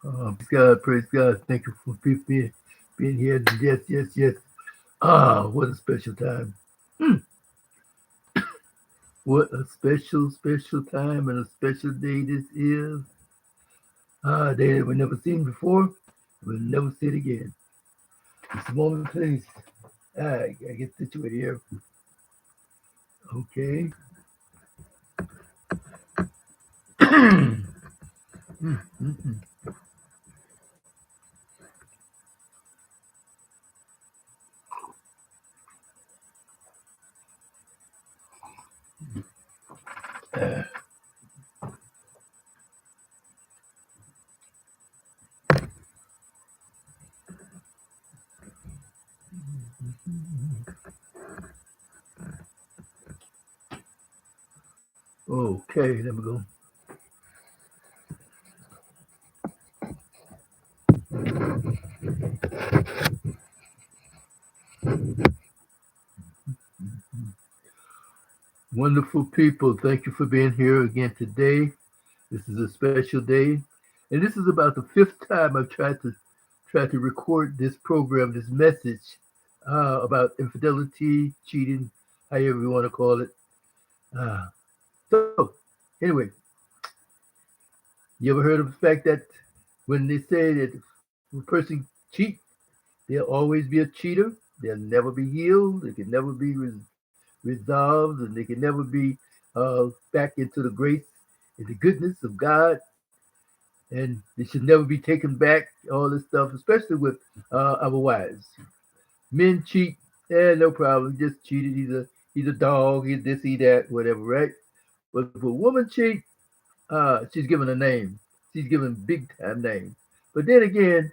Praise God. Thank you for being here. Yes, yes, yes. Ah, what a special time. Hmm. What a special time and a special day this is. Ah, a day that we've never seen before. We'll never see it again. Just a moment, please. I get situated here. Okay. Okay, there we go. Wonderful people, thank you for being here again today. This is a special day, and this is about the fifth time I've tried to record this program, this message about infidelity, cheating, however you want to call it. Uh, so, anyway, you ever heard of the fact that when they say that if a person cheat, there'll always be a cheater. They'll never be healed. They can never be resolved, and they can never be back into the grace and the goodness of God, and it should never be taken back. All this stuff, especially with our wives. Men cheat, no problem. He just cheated. He's a dog. He's this, he that, whatever, right? But if a woman cheat, she's given a name. She's given big time name. But then again,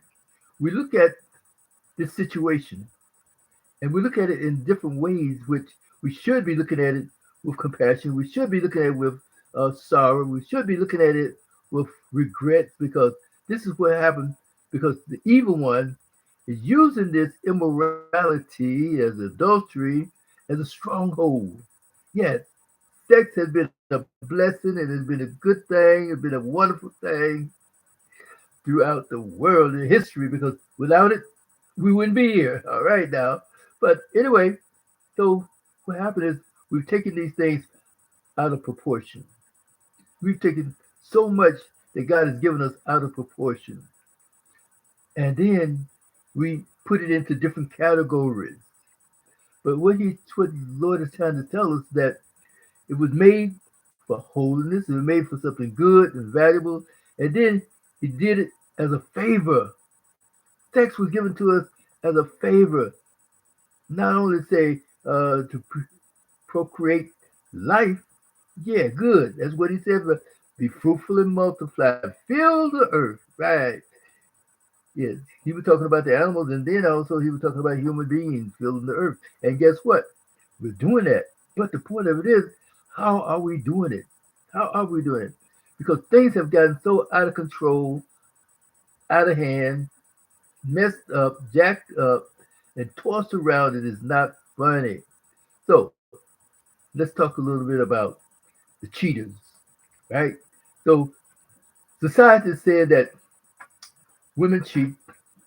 we look at this situation and we look at it in different ways, which we should be looking at it with compassion. We should be looking at it with sorrow. We should be looking at it with regret because this is what happened because the evil one is using this immorality as adultery as a stronghold. Yes, sex has been a blessing and it's been a good thing. It's been a wonderful thing throughout the world in history because without it, we wouldn't be here. All right now. But anyway, so what happened is we've taken these things out of proportion. We've taken so much that God has given us out of proportion. And then we put it into different categories. But what the Lord is trying to tell us that it was made for holiness, it was made for something good and valuable, and then he did it as a favor. Sex was given to us as a favor, not only say to procreate life. Yeah, good. That's what he said. But be fruitful and multiply, fill the earth. Right. Yes. He was talking about the animals, and then also he was talking about human beings filling the earth. And guess what? We're doing that. But the point of it is, how are we doing it? How are we doing it? Because things have gotten so out of control, out of hand, messed up, jacked up, and tossed around. It is not funny. So let's talk a little bit about the cheaters, right? So society said that women cheat.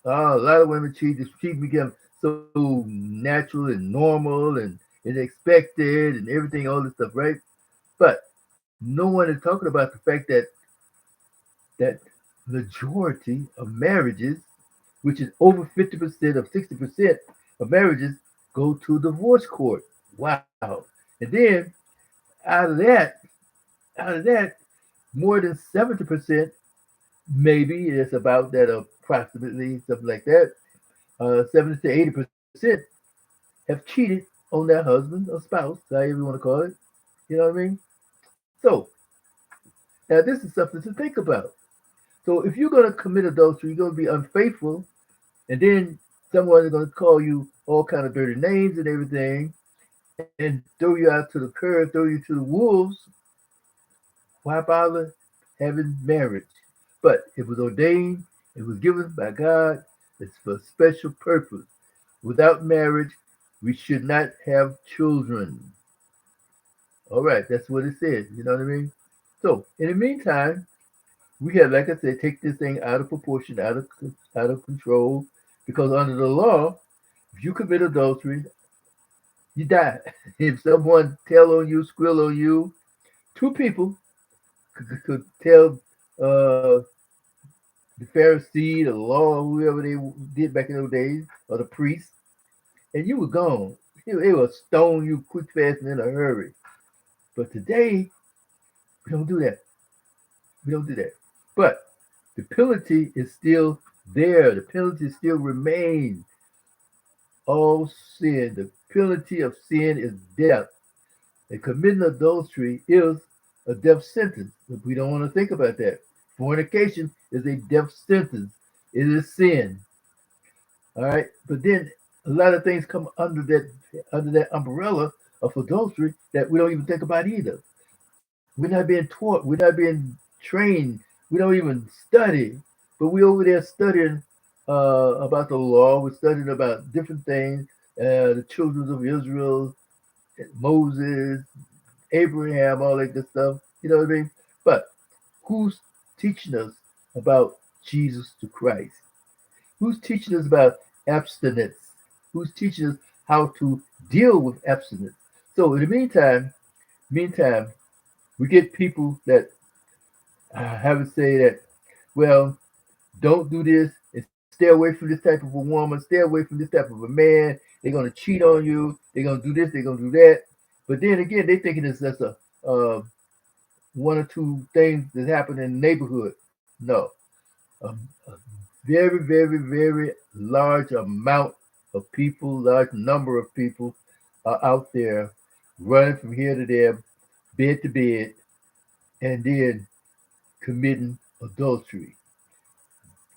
A lot of women cheat. This cheat became so natural and normal and expected and everything, all this stuff, right? But no one is talking about the fact that majority of marriages, which is over 50% of 60% of marriages, go to divorce court. Wow. And then out of that, out of that, more than 70%, maybe it's about that approximately something like that, 70 to 80% have cheated on their husband or spouse, however you want to call it. You know what I mean? So now this is something to think about. So if you're going to commit adultery, you're going to be unfaithful, and then someone is going to call you all kind of dirty names and everything, and throw you out to the curb, throw you to the wolves. Why bother having marriage? But it was ordained, it was given by God, it's for a special purpose. Without marriage, we should not have children. All right, that's what it says. You know what I mean? So, in the meantime, we have, like I said, take this thing out of proportion, out of control, because under the law, if you commit adultery, you die. If someone tell on you, squill on you, two people could tell the Pharisee, the law, or whoever they did back in those days, or the priest, and you were gone. They will stone you quick, fast, and in a hurry. But today, we don't do that. We don't do that. But the penalty is still there. The penalty still remains. All sin, the penalty of sin is death. And committing adultery is a death sentence. But we don't want to think about that. Fornication is a death sentence. It is sin. All right. But then a lot of things come under that umbrella of adultery that we don't even think about either. We're not being taught. We're not being trained. We don't even study. But we over there studying about the law. We're studying about different things. The children of Israel, Moses, Abraham, all that good stuff. You know what I mean? But who's teaching us about Jesus the Christ? Who's teaching us about abstinence? Who's teaching us how to deal with abstinence? So in the meantime, we get people that have to say that, well, don't do this and stay away from this type of a woman, stay away from this type of a man. They're gonna cheat on you. They're gonna do this. They're gonna do that. But then again, they thinking it's just a one or two things that happen in the neighborhood. No, a very, very, very large amount of people, large number of people are out there running from here to there, bed to bed, and then committing adultery.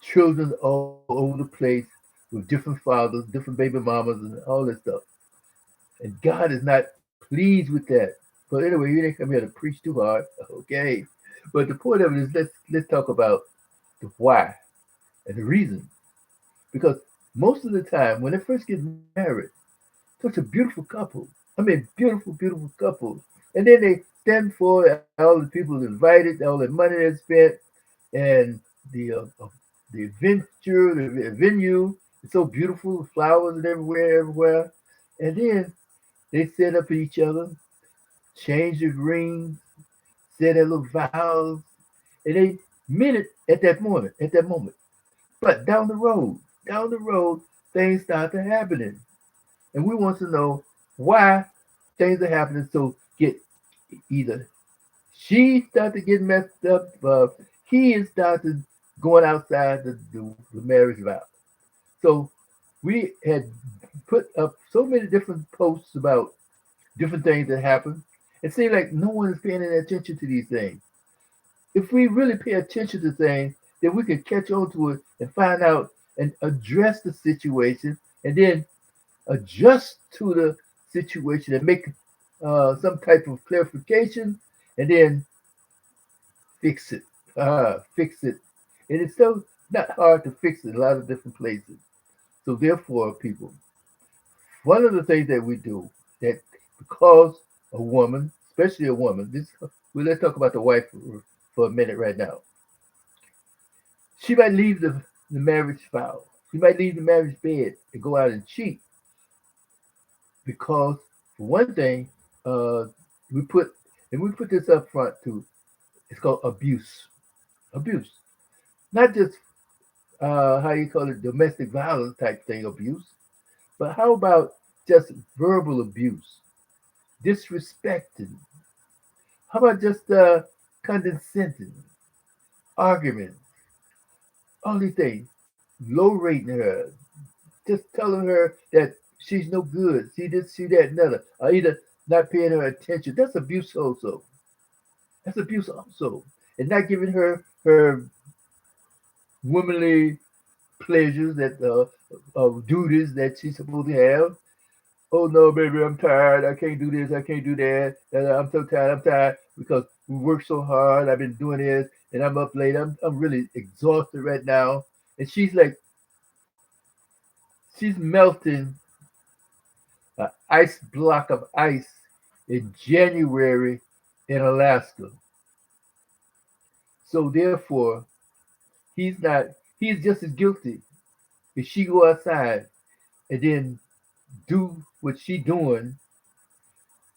Children all over the place with different fathers, different baby mamas, and all this stuff. And God is not pleased with that. But anyway, you didn't come here to preach too hard, okay? But the point of it is let's talk about the why and the reason. Because most of the time, when they first get married, such a beautiful couple. I mean, beautiful, beautiful couple. And then they stand for all the people invited, all the money they spent, and the uh, uh, the adventure, the venue. It's so beautiful, flowers and everywhere, everywhere. And then they set up each other, change their rings, say their little vows, and they meant it at that moment, at that moment. But down the road, things start to happening. And we want to know why things are happening. So get either she started getting messed up, he is started going outside the marriage vow. So we had put up so many different posts about different things that happen. It seems like no one is paying any attention to these things. If we really pay attention to things, then we can catch on to it and find out and address the situation and then adjust to the situation and make some type of clarification and then fix it. Fix it. And it's so not hard to fix it in a lot of different places. So therefore, people, one of the things that we do that because a woman, especially a woman, well, let's talk about the wife for a minute right now. She might leave the marriage vow. She might leave the marriage bed and go out and cheat because, for one thing, uh, we put and we put this up front too. It's called abuse. Abuse, not just how you call it domestic violence type thing abuse, but how about just verbal abuse, disrespecting? How about just condescending, argument, all these things, low rating her, just telling her that she's no good, see this, see that, another, or either not paying her attention. That's abuse also. That's abuse also. And not giving her her womanly pleasures that of duties that she's supposed to have. Oh no, baby, I'm tired. I can't do this. I can't do that. I'm so tired. I'm tired because we worked so hard. I've been doing this, and I'm up late. I'm really exhausted right now. And she's like, she's melting an ice block of ice in January in Alaska. So therefore, he's not. He's just as guilty if she go outside and then do what she doing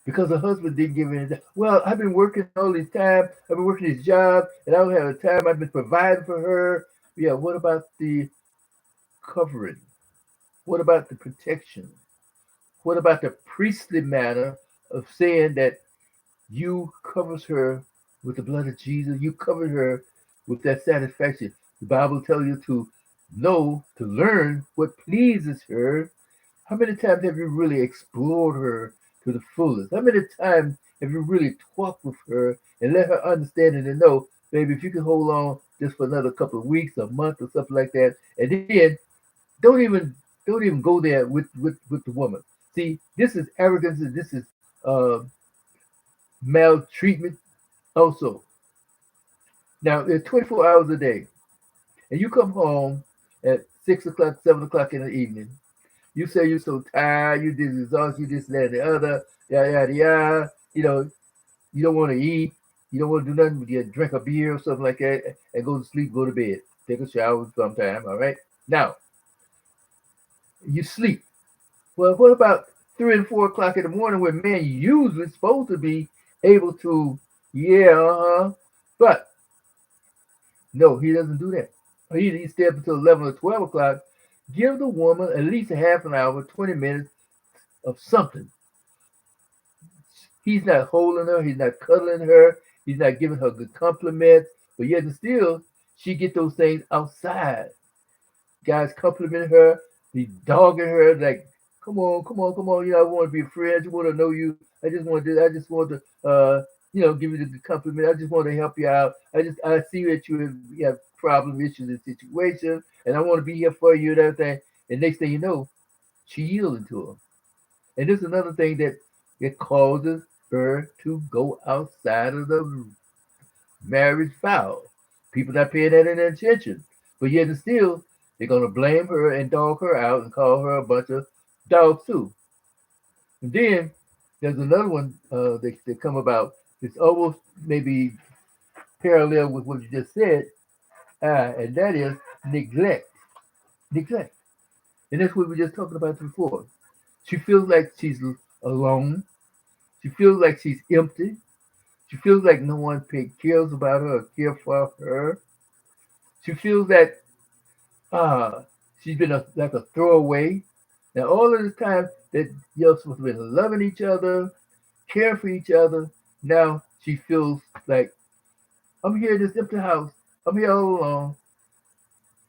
because her husband didn't give her any. Well, I've been working all this time. I've been working this job, and I don't have the time. I've been providing for her. Yeah. What about the covering? What about the protection? What about the priestly manner of saying that you covers her with the blood of Jesus? You covered her with that satisfaction. The Bible tells you to know, to learn what pleases her. How many times have you really explored her to the fullest? How many times have you really talked with her and let her understand it and know, baby, if you can hold on just for another couple of weeks, a month, or something like that, and then don't even don't even go there with the woman. See, this is arrogance. And this is uh, maltreatment. Also, now it's 24 hours a day, and you come home at 6 o'clock, 7 o'clock in the evening. You say you're so tired, you this exhausted, you this, that, and the other, yada yada yada. You don't want to eat, you don't want to do nothing but you drink a beer or something like that, and go to sleep, go to bed, take a shower sometime. All right. Now you sleep. Well, what about 3 and 4 o'clock in the morning when men usually supposed to be able to, yeah, but no, he doesn't do that. He stay up until 11 or 12 o'clock. Give the woman at least a half an hour, 20 minutes of something. He's not holding her, he's not cuddling her, he's not giving her good compliments, but yet and still, she get those things outside. Guys complimenting her, be dogging her like, come on, come on, come on. I want to be a friend. I just want to know you. I just want to. I just want to. Give you the compliment. I just want to help you out. I see that you have problem, issues, and situations, and I want to be here for you and everything. And next thing you know, she yielded to him. And this is another thing that it causes her to go outside of the marriage vow. People not paying that any attention. But yet and still, they're going to blame her and dog her out and call her a bunch of dogs too. And then there's another one that come about. It's almost maybe parallel with what you just said, and that is neglect. Neglect. And that's what we were just talking about before. She feels like she's alone. She feels like she's empty. She feels like no one cares about her or care for her. She feels that uh, she's been like a throwaway. Now, all of this time that you're supposed to be loving each other, caring for each other, now she feels like, I'm here in this empty house. I'm here all alone.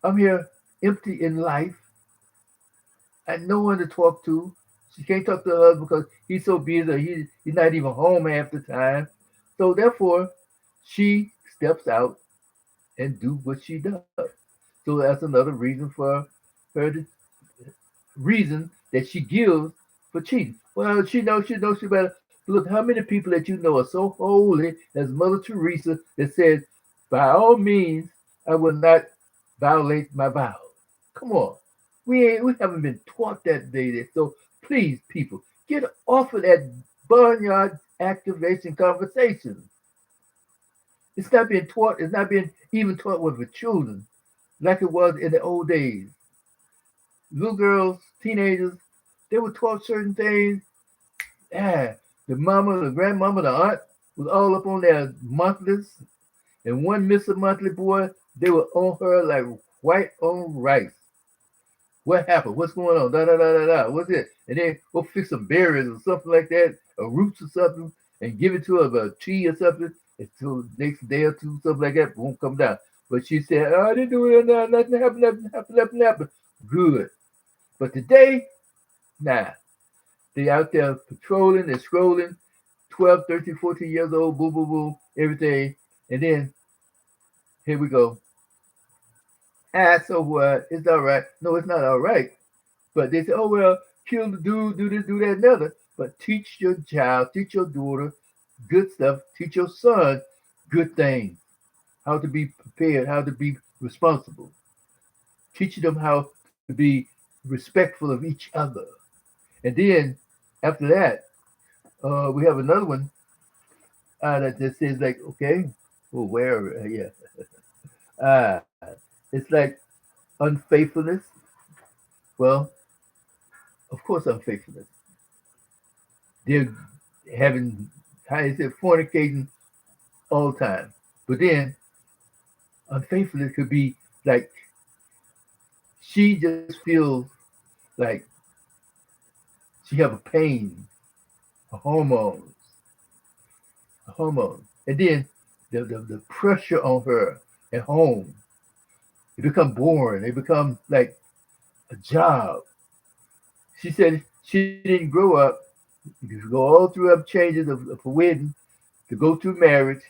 I'm here empty in life. And no one to talk to. She can't talk to her husband because he's so busy. He's not even home half the time. So therefore, she steps out and do what she does. So that's another reason for her to reason that she gives for cheating. Well, she better look how many people that you know are so holy as Mother Teresa that says, by all means, I will not violate my vows. Come on. We haven't been taught that day. So please, people, get off of that barnyard activation conversation. It's not being taught, it's not being even taught with the children like it was in the old days. Little girls, teenagers, they were taught certain things. Yeah, the mama, the grandmama, the aunt was all up on their monthlies. And one miss a monthly boy, they were on her like white on rice. What happened? What's going on? Da da da da da. What's it? And then go fix some berries or something like that, or roots or something, and give it to her, a tree or something. Until next day or two, something like that, won't come down. But she said, "Oh, I didn't do it. No, nothing happened. Nothing happened. Nothing happened." Good. But today, nah. They out there patrolling, they're scrolling, 12, 13, 14 years old, boom, boom, boom, everything. And then here we go. So what? It's all right. No, it's not all right. But they say, oh, well, kill the dude, do this, do that, and other. But teach your child, teach your daughter good stuff, teach your son good things, how to be prepared, how to be responsible, teaching them how to be respectful of each other. And then after that, we have another one that says, like, okay. or wherever. Yeah. Ah, it's like unfaithfulness. Well, of course, unfaithfulness. They're having, how is it, fornicating all the time. But then unfaithfulness could be like she just feels like she have a pain, a hormone. And then the pressure on her at home, it become boring. It become like a job. She said she didn't grow up. You go all through up changes of a wedding to go through marriage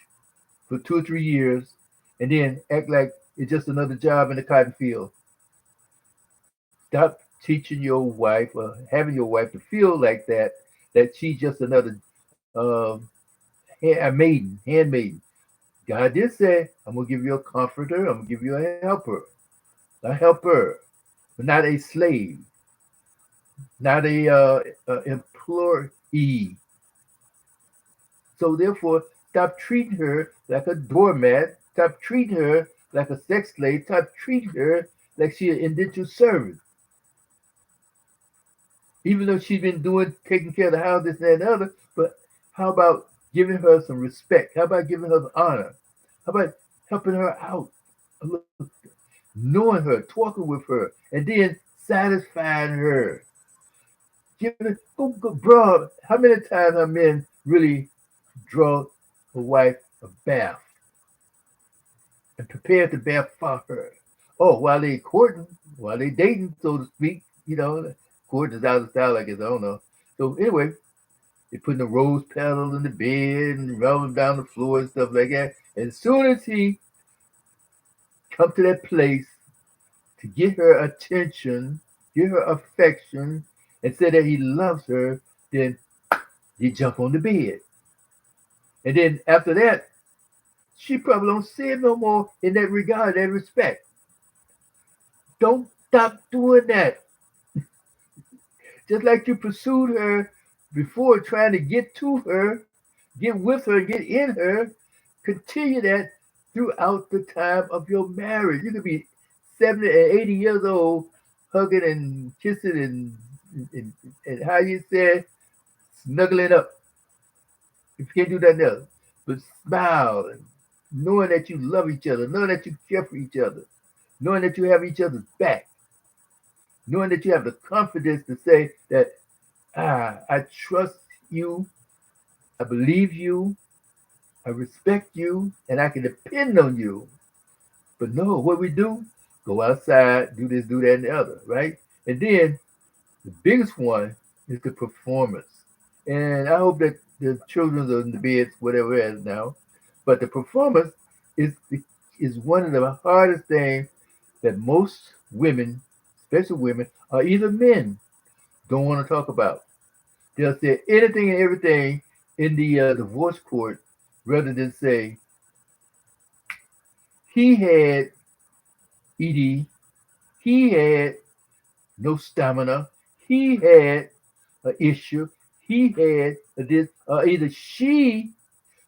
for 2 or 3 years and then act like it's just another job in the cotton field. Stop teaching your wife or having your wife to feel like that she's just another um, a maiden, handmaiden. God did say, I'm going to give you a comforter, I'm going to give you a helper, but not a slave, not a employee. So therefore, stop treating her like a doormat. Stop treating her like a sex slave. Stop treating her like she an indentured servant. Even though she's been doing, taking care of the house, this, and that, and the other. But how about giving her some respect? How about giving her the honor? How about helping her out? Look, knowing her, talking with her, and then satisfying her. Giving her, bro, how many times have men really draw a wife a bath and prepare the bath for her? Oh, while they courting, while they dating, so to speak, courting is out of style, I guess, I don't know. So anyway, they putting the rose petals in the bed and rubbing down the floor and stuff like that. And as soon as he come to that place to get her attention, get her affection, and say that he loves her, then they jump on the bed. And then after that, she probably don't see him no more in that regard, that respect. Don't stop doing that. Just like you pursued her before trying to get to her, get with her, get in her, continue that throughout the time of your marriage. You could be 70 and 80 years old, hugging and kissing and, and how you said, snuggling up. If you can't do nothing else, but smile and knowing that you love each other, knowing that you care for each other, knowing that you have each other's back, knowing that you have the confidence to say that, I trust you, I believe you, I respect you, and I can depend on you. But no, what we do, go outside, do this, do that, and the other, right? And then the biggest one is the performance. And I hope that the children are in the beds, whatever it is now. But the performance is is one of the hardest things that most women, especially women, or either men, don't want to talk about. They'll say anything and everything in the divorce court rather than say he had ED, he had no stamina, he had an issue, he had a this, or either she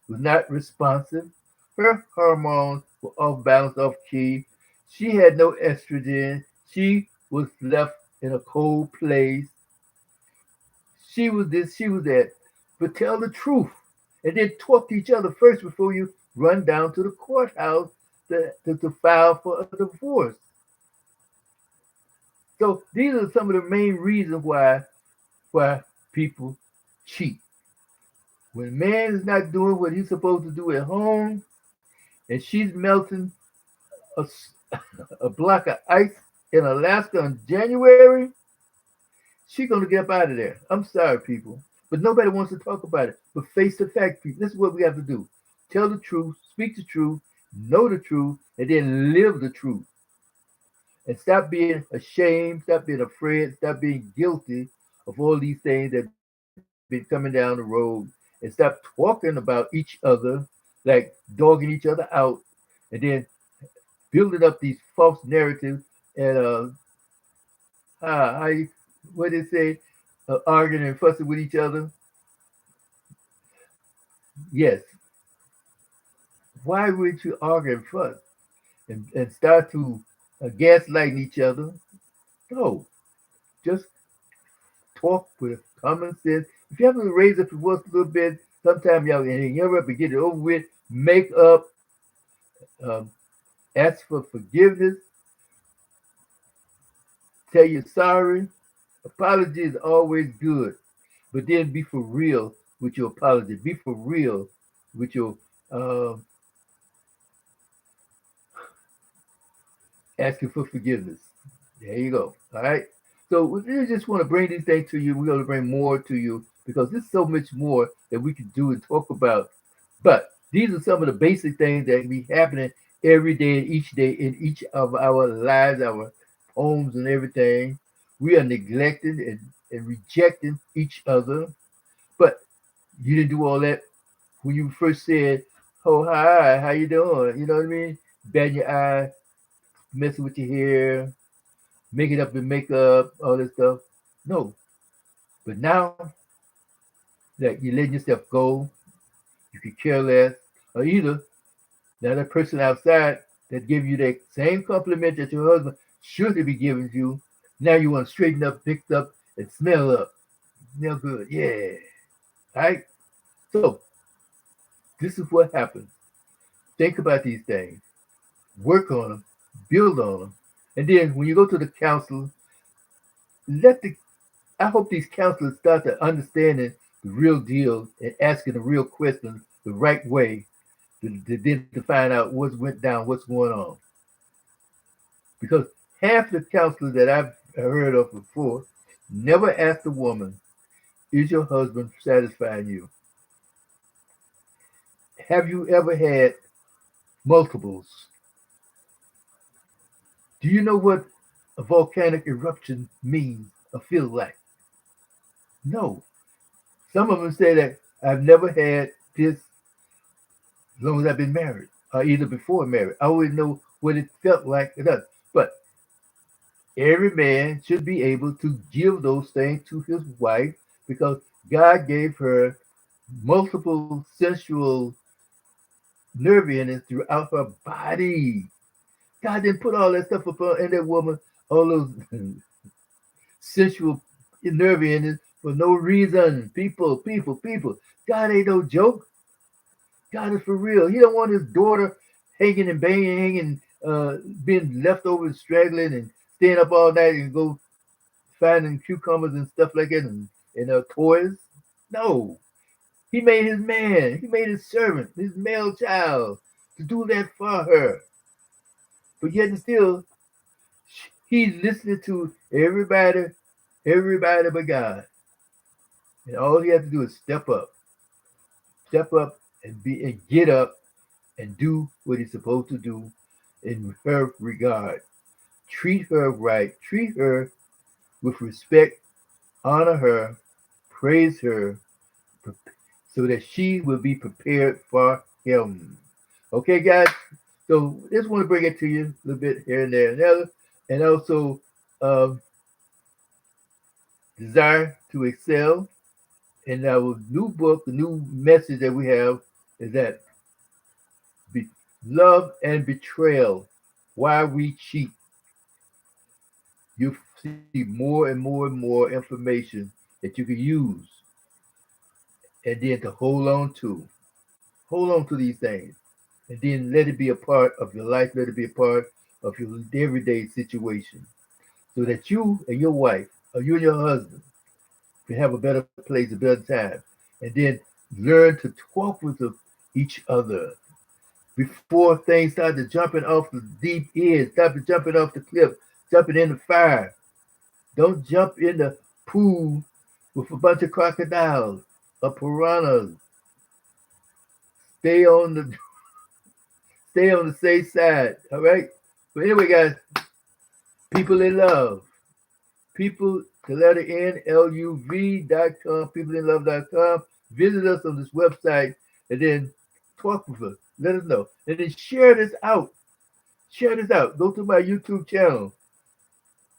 was not responsive, her hormones were off balance, off key, she had no estrogen, she was left in a cold place, she was this, she was that. But tell the truth. And then talk to each other first before you run down to the courthouse to file for a divorce. So these are some of the main reasons why people cheat. When man is not doing what he's supposed to do at home, and she's melting a, a block of ice in Alaska in January, she's gonna get up out of there. I'm sorry, people, but nobody wants to talk about it. But face the fact, people. This is what we have to do: tell the truth, speak the truth, know the truth, and then live the truth. And stop being ashamed, stop being afraid, stop being guilty of all these things that have been coming down the road, and stop talking about each other like dogging each other out, and then building up these false narratives and how what they say, arguing and fussing with each other. Yes, Why would you argue and fuss and start to gaslighting each other? No, just talk with common sense. If you have to raise up your voice a little bit, sometimes y'all can hang up and get it over with. Make up, um, ask for forgiveness, tell you sorry. Apology is always good, but then be for real with your apology. Be for real with your um, asking for forgiveness. There you go. All right. So we just want to bring these things to you. We're going to bring more to you because there's so much more that we can do and talk about. But these are some of the basic things that be happening every day in each of our lives, our homes and everything. We are neglecting and rejecting each other. But you didn't do all that when you first said, "Oh, hi, how you doing?" You know what I mean? Batting your eye, messing with your hair, making up and makeup, all this stuff. No. But now that you're letting yourself go, you could care less, or either now that person outside that gave you that same compliment that your husband should be giving you, now you want to straighten up, fix up, and smell up. Smell good. Yeah. All right? So this is what happens. Think about these things. Work on them. Build on them. And then when you go to the counselor, let the I hope these counselors start to understanding the real deal and asking the real questions the right way to find out what went down, what's going on. Because half the counselors that I've heard of before never asked a woman, is your husband satisfying you? Have you ever had multiples? Do you know what a volcanic eruption means or feels like? No. Some of them say that I've never had this as long as I've been married, or either before marriage. I always know what it felt like. It does. But every man should be able to give those things to his wife because God gave her multiple sensual nerve endings throughout her body. God didn't put all that stuff up in that woman, all those sensual nerve endings for no reason. People. God ain't no joke. God is for real. He don't want his daughter hanging and banging, being left over and straggling and staying up all night and go finding cucumbers and stuff like that and toys. No. He made his man. He made his servant, his male child, to do that for her. But yet and still, he's listening to everybody but God. And all he has to do is step up and get up and do what he's supposed to do in her regard. Treat her right. Treat her with respect. Honor her. Praise her so that she will be prepared for him. Okay, guys? So just want to bring it to you a little bit here and there and there. And also desire to excel. And our new book, the new message that we have is that love and betrayal, why we cheat. You see more information that you can use and then to hold on to. Hold on to these things. And then let it be a part of your life, let it be a part of your everyday situation. So that you and your wife, or you and your husband, can have a better place, a better time. And then learn to talk with each other before things start to jumping off the deep end, start to jumping off the cliff, jumping in the fire. Don't jump in the pool with a bunch of crocodiles or piranhas. Stay on the stay on the safe side. All right. But anyway, guys, people in love. People, the letter N, L-U-V.com, peopleinlove.com. Visit us on this website and then talk with us. Let us know. And then share this out. Share this out. Go to my YouTube channel,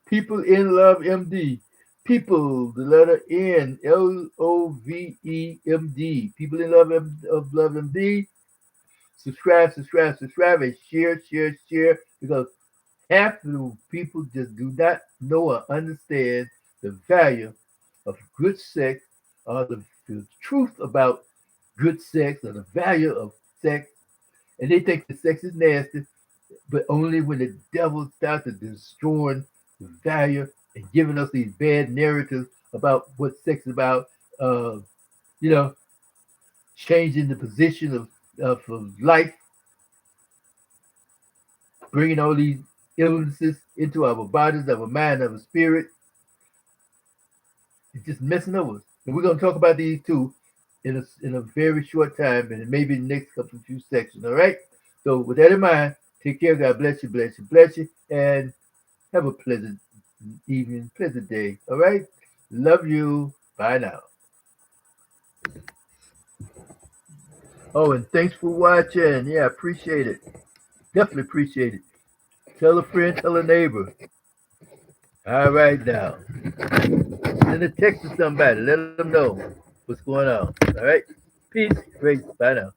People in Love MD. People, the letter N, L-O-V-E-M-D. People in Love of Love MD. subscribe, subscribe, subscribe, and share, share, share. Because half of the people just do not know or understand the value of good sex or the truth about good sex or the value of sex. And they think the sex is nasty, but only when the devil starts to destroying the value and giving us these bad narratives about what sex is about, uh, you know, changing the position of life, bringing all these illnesses into our bodies, our mind, our spirit. It's just messing over us. And we're going to talk about these two in a very short time and maybe the next couple of few sections. All right. So with that in mind, take care. God bless you, bless you, bless you, and have a pleasant evening, pleasant day. All right. Love you. Bye now. Oh, and thanks for watching. Yeah, appreciate it. Definitely appreciate it. Tell a friend, tell a neighbor. All right now. Send a text to somebody. Let them know what's going on. All right. Peace. Grace. Bye now.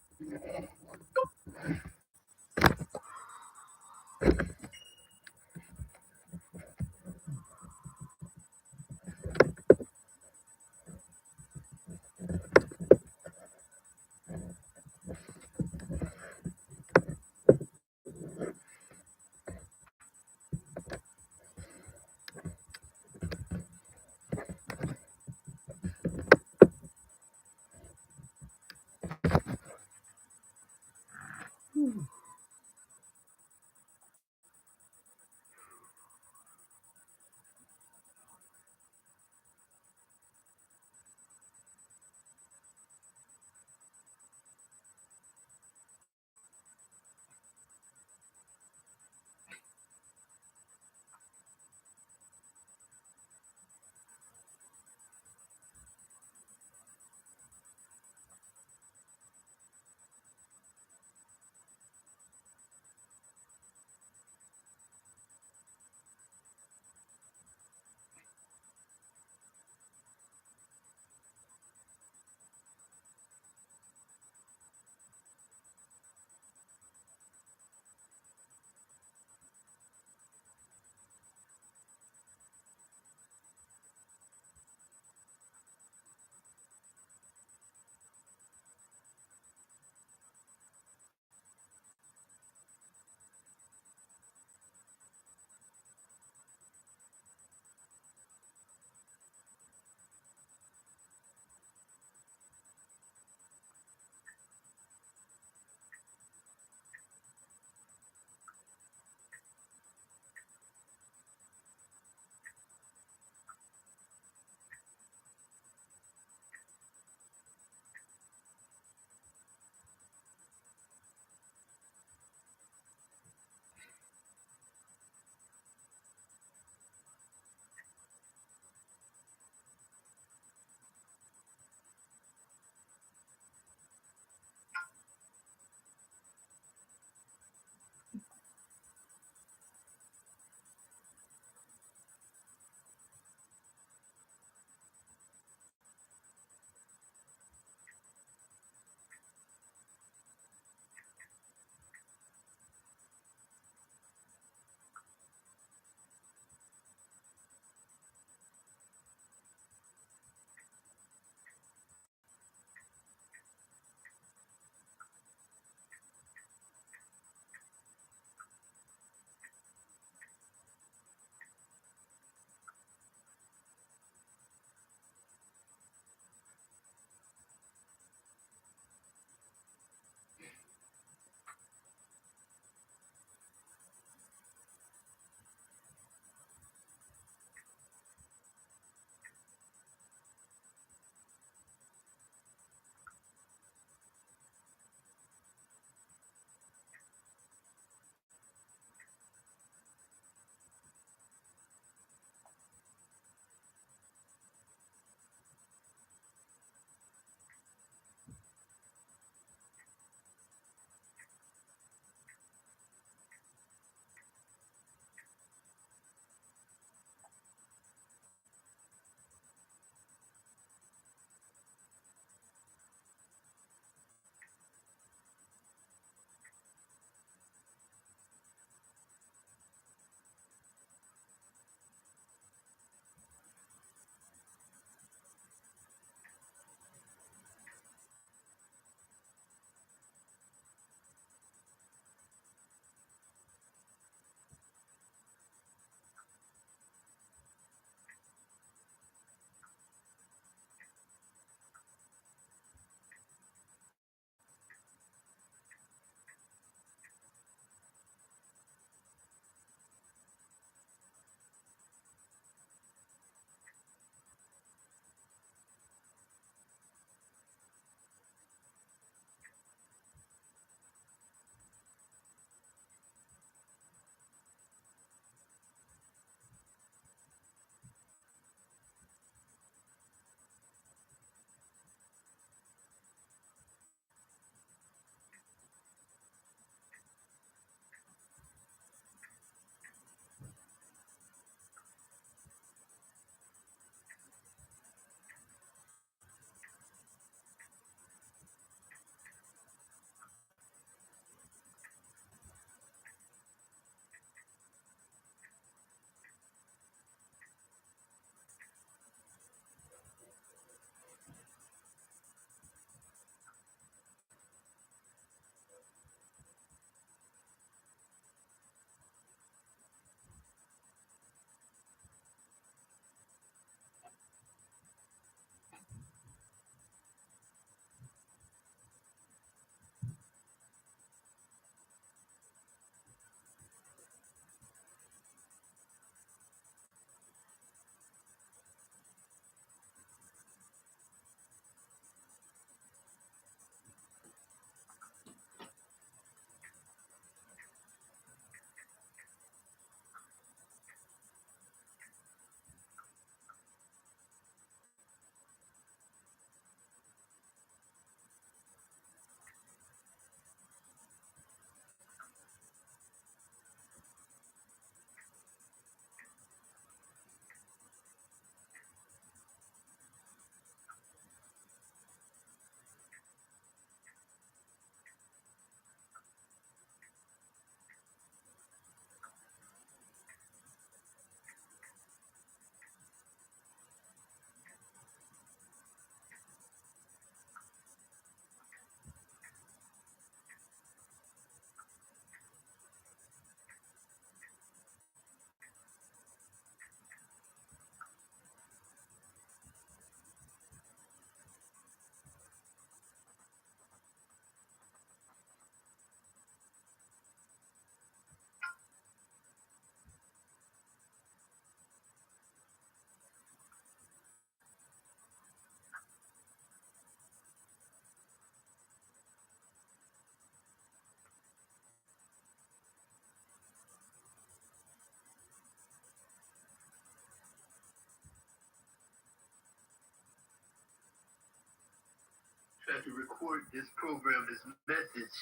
Tried to record this program, this message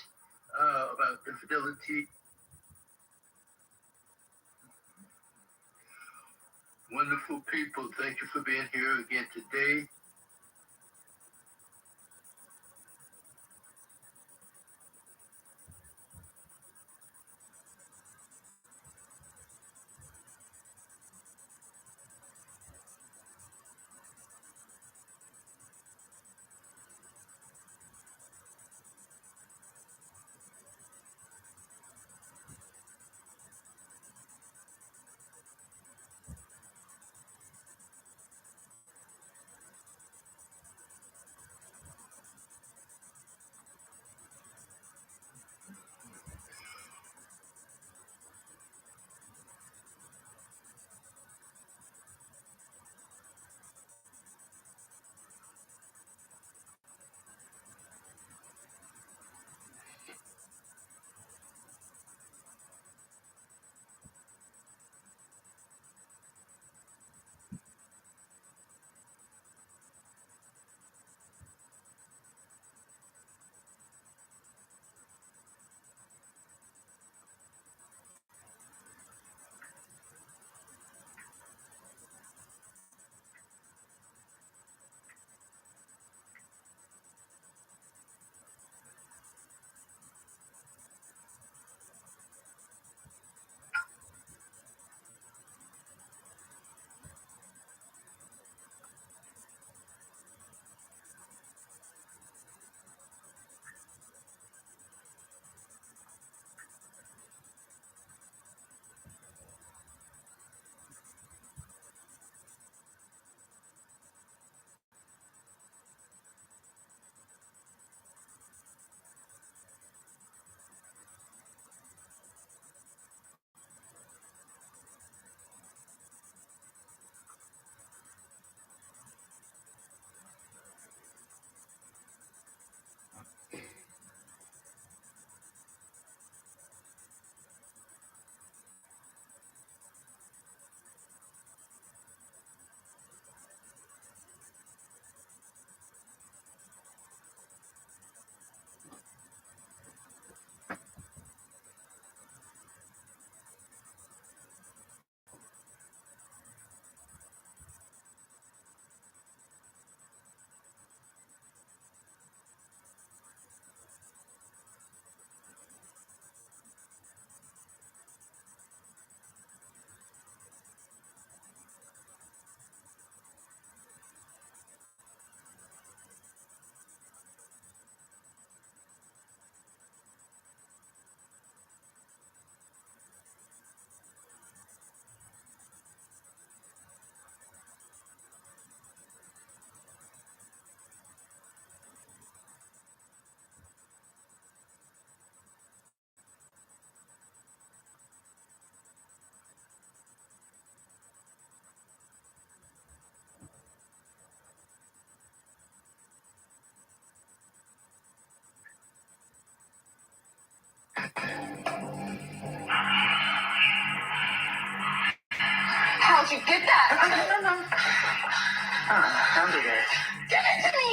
about infidelity. Wonderful people, thank you for being here again today. How'd you get that? No. Don't do this. Give it to me!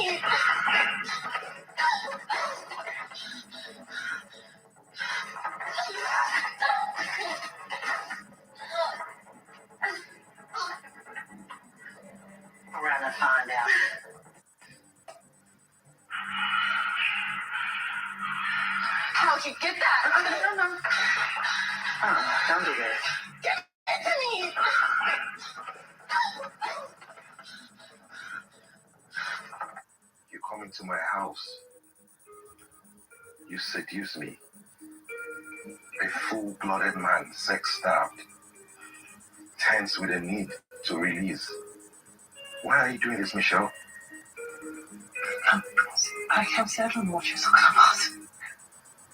I'd rather find out. How'd you get that? No. Don't do this. Give it to me! You come into my house. You seduce me. A full-blooded man, sex-starved, tense with a need to release. Why are you doing this, Michelle? I can't say I don't know what you're talking about.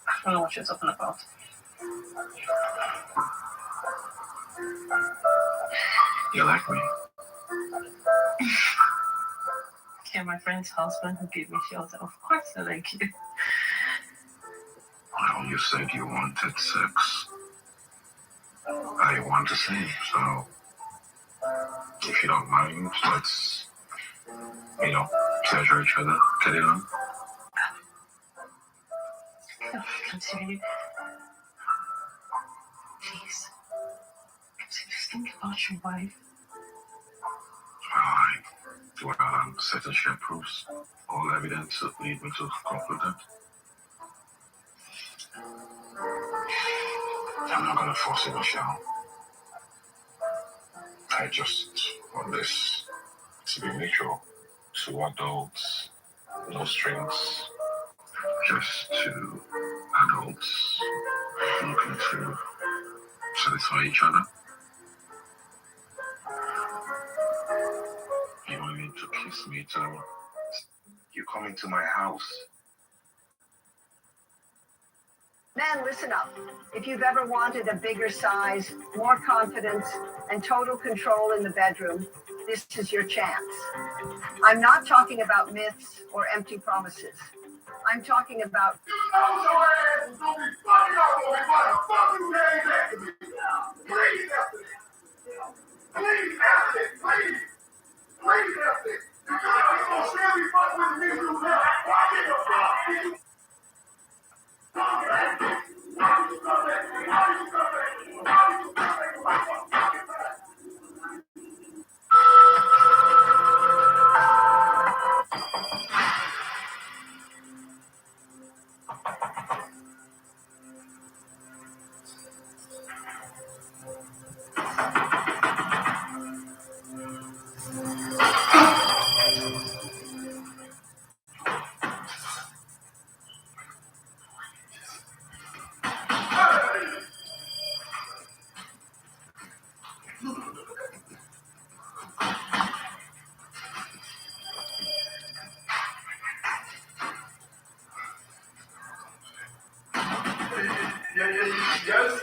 I don't know what you're talking about. You like me? You're my friend's husband who gave me shelter. Of course I like you. Well, you said you wanted sex. I want the same, so if you don't mind, let's, pleasure each other. Get it on? Continue. Please. Continue. Think about your wife. Alright. Well, certain share proofs. All evidence that lead me to conclude that. I'm not gonna force it, Michelle. I just want this to be mutual. Two adults, no strings, just two adults looking to satisfy each other. You don't need to kiss me to you come into my house. Men, listen up. If you've ever wanted a bigger size, more confidence, and total control in the bedroom, this is your chance. I'm not talking about myths or empty promises. I'm talking about Yes?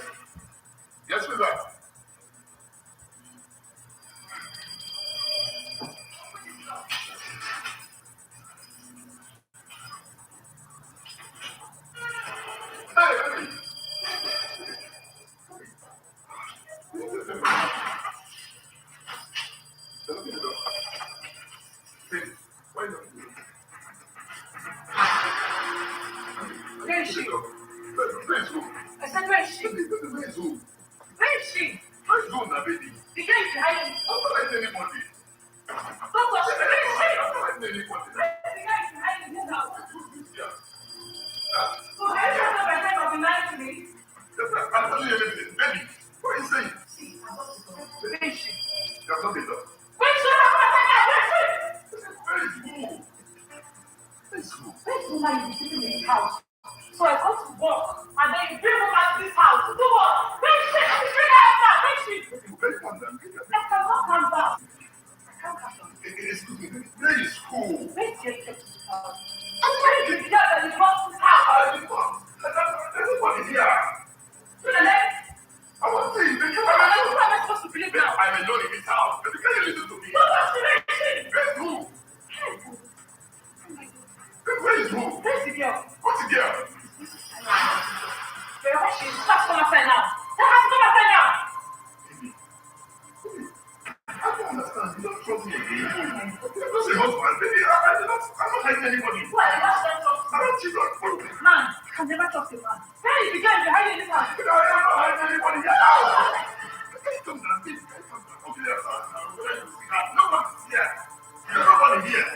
Yes, we are. Where is she? I said, where is she? Where is she? The guy is hiding. Doctor, where is she? The guy is hiding in his house. So I don't know if I can be nice to me. I'm telling you everything. Baby, what are you saying? See, I'm not the Where is she? You have not been done. Where is she? Where is who? Where is who? Where is woman you sitting in his house? So I go to work and then you bring woman to this house to do what? Where is she? Bring her out now. Where is she? You better calm down. I cannot calm down. I can't calm down. Excuse me. Where is who? Where is your house? Where is the girl that you brought to this house? There's nobody here. And then, I was saying, who am I supposed to believe now? I'm alone in this house. But you can't listen to me. Where's who? Where is who? Where's the girl? What's the girl? Where is she? Just come outside now. Tell her to come outside now. I don't understand. You don't trust me again. You're just a husband, baby. I'm not hiding anybody. Why? What's that trust? I don't cheat on you. Man, I can never trust a man. Where is the girl you're hiding in this house? I'm not hiding anybody here. Can you come down, please? Can you come down? Okay, that's all. No one's here. There's nobody here.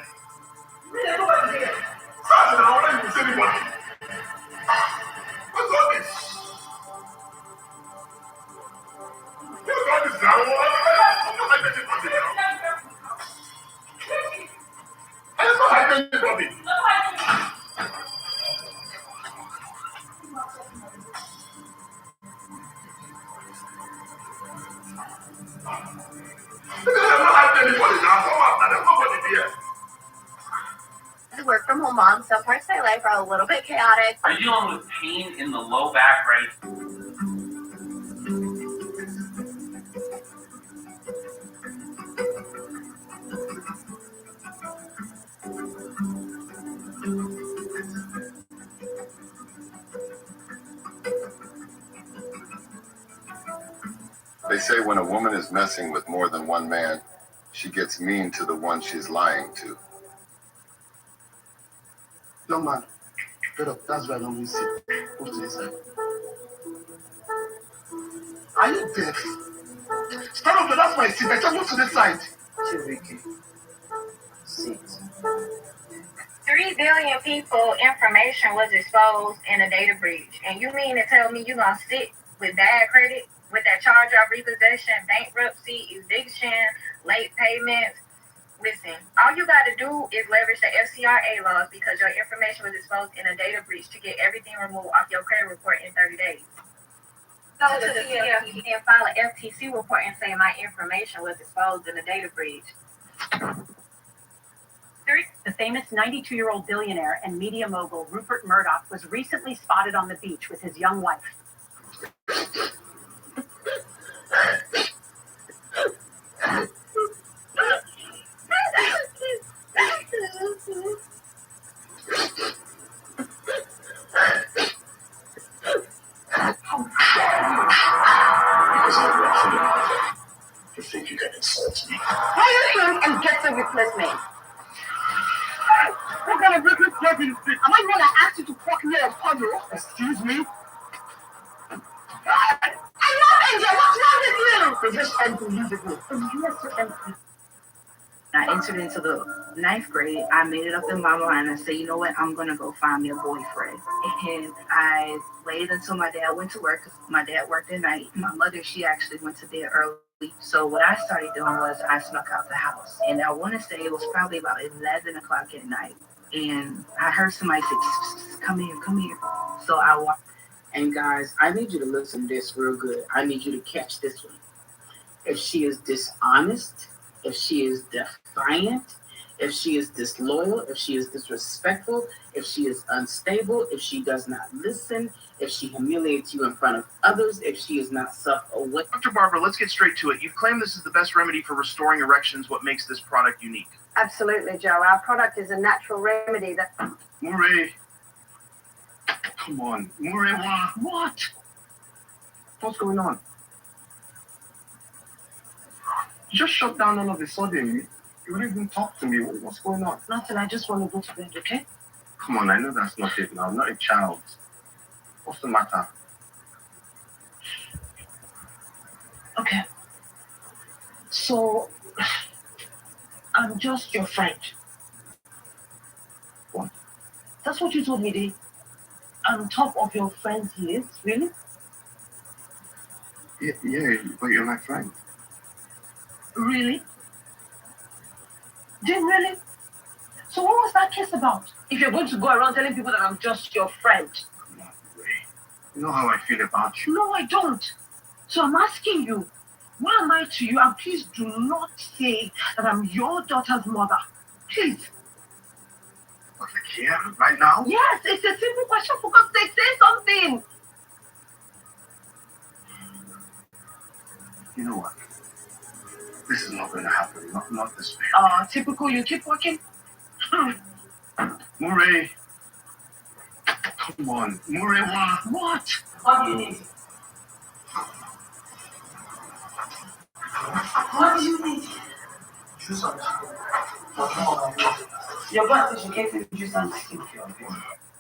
Really, nobody here. Sorry, I don't want to see anybody. What's all this? What's all this now? I'm not hiding anybody now. I'm not hiding anybody. I'm not hiding anybody now. Come on, there's nobody here. As a work from home mom, some parts of my life are a little bit chaotic. Are you dealing with pain in the low back right? They say when a woman is messing with more than one man, she gets mean to the one she's lying to. Young man, Get up. That's where I normally sit. Go to this side. Are you deaf? Stand up. That's my seat. I said move to this side. Cheatig. Sit. 3 billion people information was exposed in a data breach. And you mean to tell me you're going to sit with bad credit, with that charge off repossession, bankruptcy, eviction, late payments? Listen, all you got to do is leverage the FCRA laws because your information was exposed in a data breach to get everything removed off your credit report in 30 days. Go to the CFPB and file an FTC report and say my information was exposed in a data breach. The famous 92-year-old billionaire and media mogul Rupert Murdoch was recently spotted on the beach with his young wife. You think you can insult me? Hire him and get the replacement. What kind of business club is this? Am I going to ask you to walk near a puddle? Excuse me? I'm not Angel. What's wrong with you? It's just unbelievable. I entered into the 9th grade. I made it up in my mind. I said, you know what? I'm going to go find me a boyfriend. And I waited until my dad went to work because my dad worked at night. My mother, she actually went to bed early. So what I started doing was I snuck out the house. And I want to say it was probably about 11 o'clock at night. And I heard somebody say, come here, come here. So I walked. And guys, I need you to listen to this real good. I need you to catch this one. If she is dishonest, if she is defiant, if she is disloyal, if she is disrespectful, if she is unstable, if she does not listen, if she humiliates you in front of others, if she is not self-aware. Dr. Barber, let's get straight to it. You've claimed this is the best remedy for restoring erections. What makes this product unique? Absolutely, Joe. Our product is a natural remedy that... Murray. Come on. Murray, what? What's going on? You just shut down all of a sudden. You wouldn't even talk to me. What's going on? Nothing, I just want to go to bed, okay? Come on, I know that's not it now. I'm not a child. What's the matter? Okay. So, I'm just your friend. What? That's what you told me, Dee. I'm top of your friend's list, really? Yeah, but you're my friend. Really? Did really? So what was that kiss about? If you're going to go around telling people that I'm just your friend. Come on, Ray. You know how I feel about you. No, I don't. So I'm asking you, why am I to you? And please do not say that I'm your daughter's mother. Please. But like here, right now? Yes, it's a simple question. For God's sake, say something. You know what? This is not going to happen. Not this way. Typical. You keep working. Murray. Come on. Murray, What? What do you need? What do you need? Juice on Your blood tissue case is juice on my skin.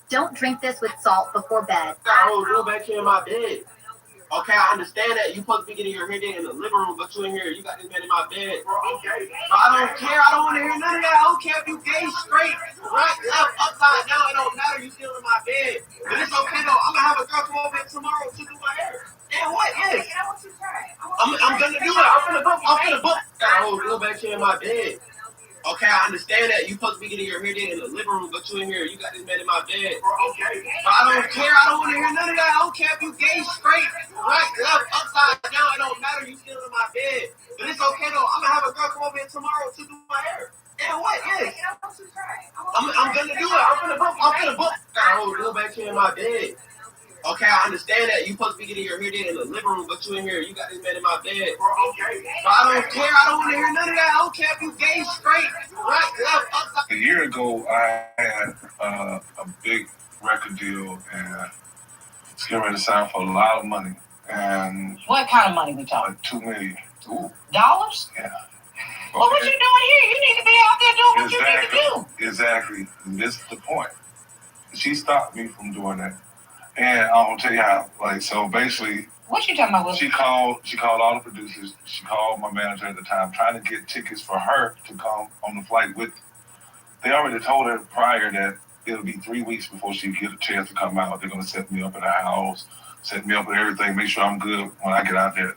Don't drink this with salt before bed. You're back here in my bed. Okay, I understand that. You supposed to be getting your hair done in the living room, but you in here, you got this man in my bed. Okay. But I don't care. I don't want to hear none of that. I don't care if you gay, straight, right, left, upside down. It don't matter. You still in my bed. But it's okay though. I'm gonna have a girl come over here tomorrow to do my hair. And what is? I'm gonna do it. I'm gonna book. You're back here in my bed. Okay, I understand that. You supposed to be getting your hair done in the living room, but you in here, you got this man in my bed. Okay. But I don't care. I don't want to hear none of that. I don't care if you gay, straight, right, left, upside down. It don't matter. You still in my bed. But it's okay though. I'm gonna have a girl come over here tomorrow to do my hair. And what is? I'm gonna do it. I'm gonna book. You're back here in my bed. Okay, I understand that. You supposed to be getting your hair done in the living room, but you in here, you got this man in my bed. Okay. But I don't care. I don't want to hear none of that. I don't care if you gay, straight, right, left, upside. A year ago, I had a big record deal, and it's getting ready to sign for a lot of money. And what kind of money we talking? Like $2 million. Ooh. Dollars? Yeah. Well, what you doing here? You need to be out there doing what you need to do. Exactly. And this is the point. She stopped me from doing that. And I'll tell you how. Like, so basically, What you talking about? she called all the producers. She called my manager at the time, trying to get tickets for her to come on the flight with. They already told her prior that it'll be 3 weeks before she get a chance to come out. They're gonna set me up in a house, set me up with everything, make sure I'm good when I get out there.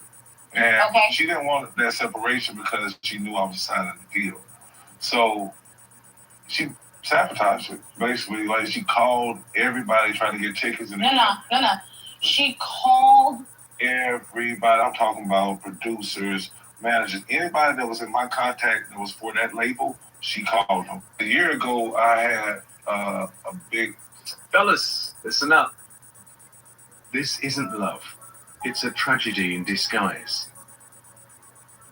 And she didn't want that separation because she knew I was signing the deal. So she sabotaged it. Basically, like she called everybody trying to get tickets. And No. She called everybody. I'm talking about producers, managers, anybody that was in my contact that was for that label. She called them. A year ago, I had a big. Fellas, listen up. This isn't love. It's a tragedy in disguise.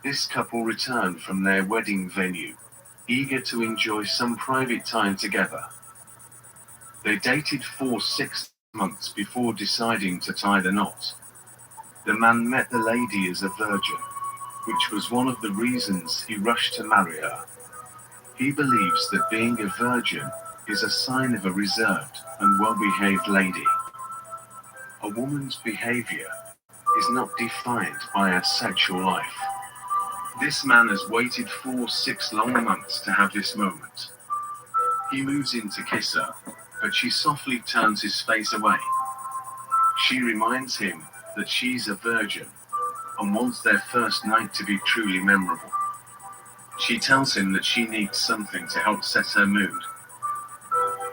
This couple returned from their wedding venue, eager to enjoy some private time together. They dated for 6 months before deciding to tie the knot. The man met the lady as a virgin, which was one of the reasons he rushed to marry her. He believes that being a virgin is a sign of a reserved and well-behaved lady. A woman's behavior is not defined by her sexual life. This man has waited for 6 long months to have this moment. He moves in to kiss her, but she softly turns his face away. She reminds him that she's a virgin and wants their first night to be truly memorable. She tells him that she needs something to help set her mood.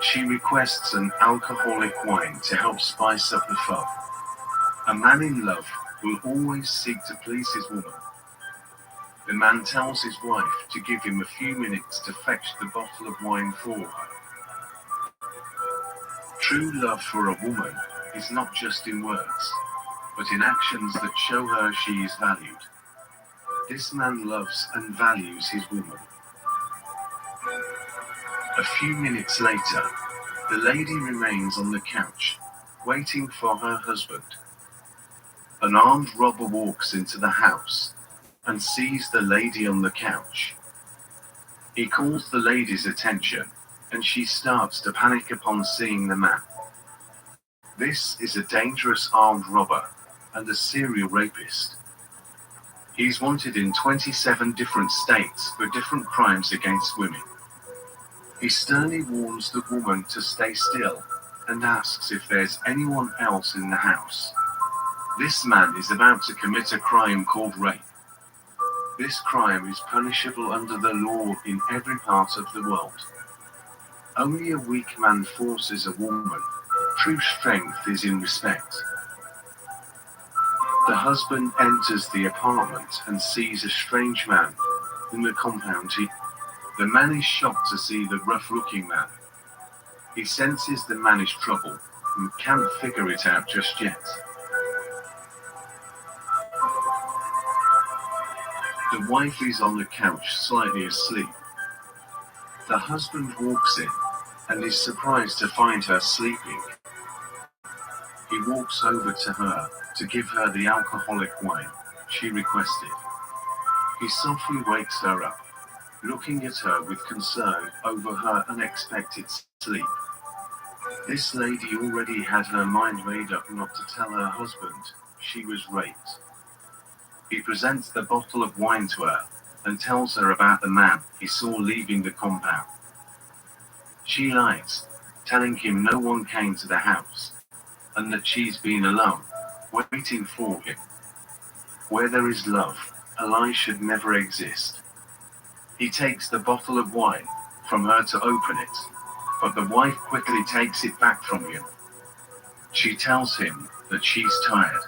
She requests an alcoholic wine to help spice up the fun. A man in love will always seek to please his woman. The man tells his wife to give him a few minutes to fetch the bottle of wine for her. True love for a woman is not just in words, but in actions that show her she is valued. This man loves and values his woman. A few minutes later, the lady remains on the couch, waiting for her husband. An armed robber walks into the house and sees the lady on the couch. He calls the lady's attention, and she starts to panic upon seeing the man. This is a dangerous armed robber and a serial rapist. He's wanted in 27 different states for different crimes against women. He sternly warns the woman to stay still and asks if there's anyone else in the house. This man is about to commit a crime called rape. This crime is punishable under the law in every part of the world. Only a weak man forces a woman. True strength is in respect. The husband enters the apartment and sees a strange man in the compound. The man is shocked to see the rough-looking man. He senses the man is trouble and can't figure it out just yet. The wife is on the couch, slightly asleep. The husband walks in and is surprised to find her sleeping. He walks over to her to give her the alcoholic wine she requested. He softly wakes her up, looking at her with concern over her unexpected sleep. This lady already had her mind made up not to tell her husband she was raped. He presents the bottle of wine to her and tells her about the man he saw leaving the compound. She lies, telling him no one came to the house and that she's been alone, waiting for him. Where there is love, a lie should never exist. He takes the bottle of wine from her to open it, but the wife quickly takes it back from him. She tells him that she's tired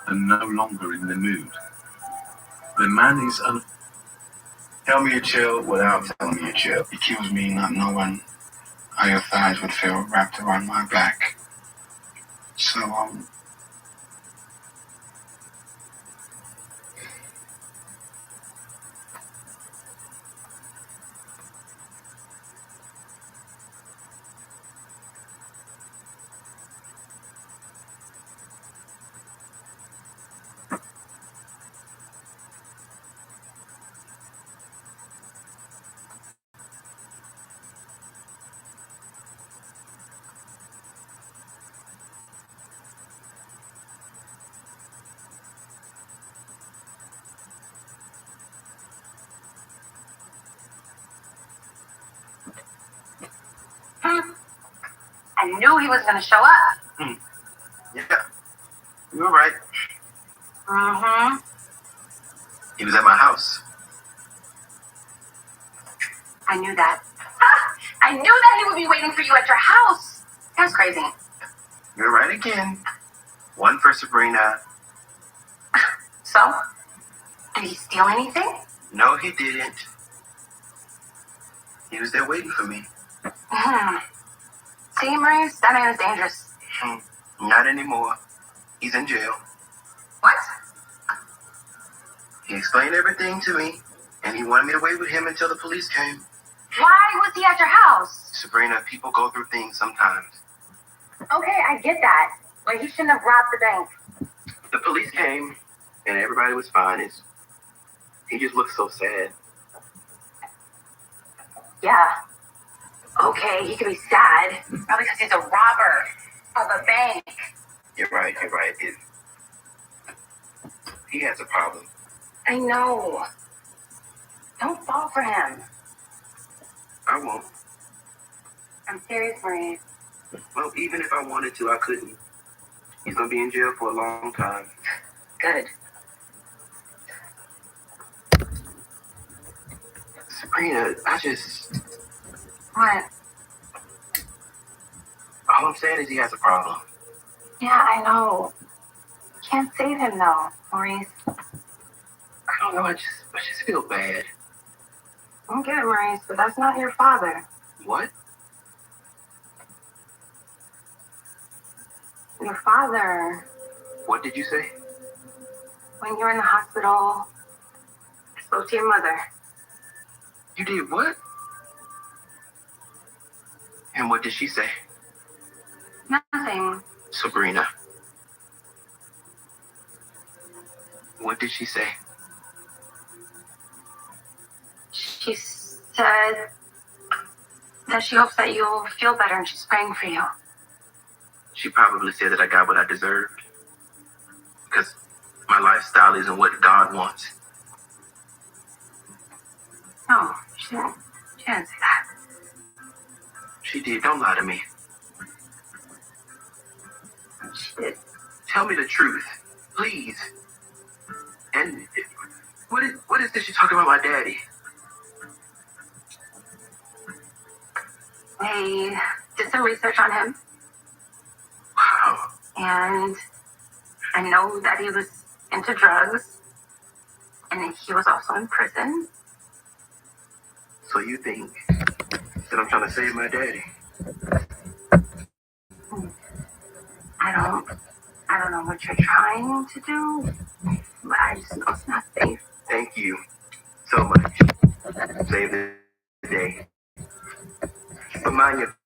and no longer in the mood. The man is Tell me you chill without telling me you chill. It kills me not knowing how your thighs would feel wrapped around my back. So, knew he was going to show up. Yeah, you were right. Mm-hmm. He was at my house. I knew that. I knew that he would be waiting for you at your house. That's crazy. You're right again. One for Sabrina. So, did he steal anything? No, he didn't. He was there waiting for me. See, Maurice, that man is dangerous. Not anymore. He's in jail. What? He explained everything to me, and he wanted me to wait with him until the police came. Why was he at your house? Sabrina, people go through things sometimes. Okay, I get that. But he shouldn't have robbed the bank. The police came, and everybody was fine. He just looked so sad. Yeah. Okay, he could be sad. Probably because he's a robber of a bank. You're right. He has a problem. I know. Don't fall for him. I won't. I'm serious, Maurice. Well, even if I wanted to, I couldn't. He's going to be in jail for a long time. Good. Sabrina, I just... What? All I'm saying is he has a problem. Yeah, I know. Can't save him, though, Maurice. I don't know, I just feel bad. I get it, Maurice, but that's not your father. What? Your father. What did you say? When you were in the hospital, I spoke to your mother. You did what? And what did she say? Nothing. Sabrina. What did she say? She said that she hopes that you'll feel better and she's praying for you. She probably said that I got what I deserved. Because my lifestyle isn't what God wants. No, she didn't say that. She did. Don't lie to me. She did. Tell me the truth, please. And what is this you're talking about my daddy? They did some research on him. Wow. And I know that he was into drugs. And he was also in prison. So you think that I'm trying to save my daddy? I don't know what you're trying to do, but I just know it's not safe. Thank you so much. Save the day. But mind your